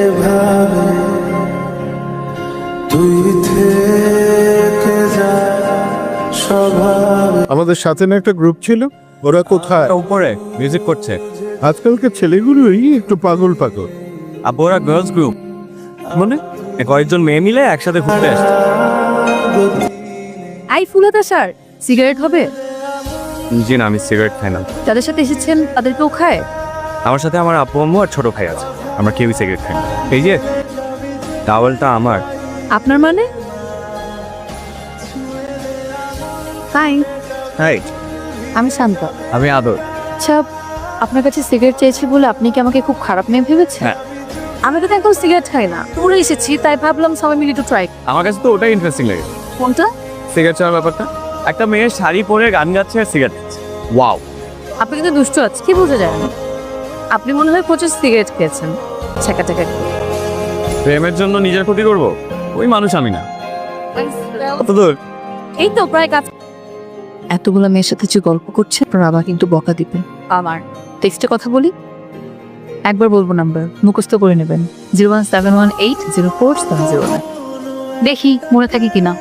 এভাবে তুই থেকে যা স্বভাবে। আমাদের সাথে না একটা গ্রুপ ছিল, ওরা কোথায়? উপরে মিউজিক করছে। আজকালকার ছেলেগুলোই একটু পাগল পাগল। আব্বু ওরা গার্লস গ্রুপ, মানে কয়েকজন মেয়ে মিলে একসাথে ঘুরতে আসছে। আই ফুলাতা স্যার, সিগারেট হবে? জি না, আমি সিগারেট খাই না। যাদের সাথে এসেছেন তাদেরকেও খায়? আমার সাথে আমার আব্বু আম্মু আর ছোট ভাই আছে, আমরা কেউই সিগারেট খাই না। এই যে টাওয়ালটা আমার। আপনার মানে? হাই, হাই, আমি শান্ত। আমি আদর। আচ্ছা, আপনার কাছে সিগারেট চেয়েছি বলে আপনি কি আমাকে খুব খারাপ মেয়ে ভেবেছেন? হ্যাঁ। আমি তো এখন সিগারেট খাই না, পুরো এসেছি তাই ভাবলাম সবাই মিলে একটু ট্রাই। আমার কাছে তো ওটাই ইন্টারেস্টিং লাগে, কোনটা? সিগারেট ছাড়ার ব্যাপারটা। একটা মেয়ে শাড়ি পরে গান গাচ্ছে আর সিগারেট খাচ্ছে। ওয়াও। আপনি কিন্তু দুষ্ট আছে, কি বোঝা যায় না? আপনি মনে হয় প্রচুর সিগারেট খেয়েছেন ছেঁকা টেকা। প্রেমের জন্য নিজের ক্ষতি করব, ওই মানুষ আমি না। কত দূর? এই তো প্রায় কাজ। এতগুলো মেয়ের সাথে যে গল্প করছে, বাবা কিন্তু বকা দিবে। আমার টেক্সটে কথা বলি, একবার বলবো নাম্বার মুখস্থ করে নেবেন, 017180470। দেখি মনে থাকি কিনা।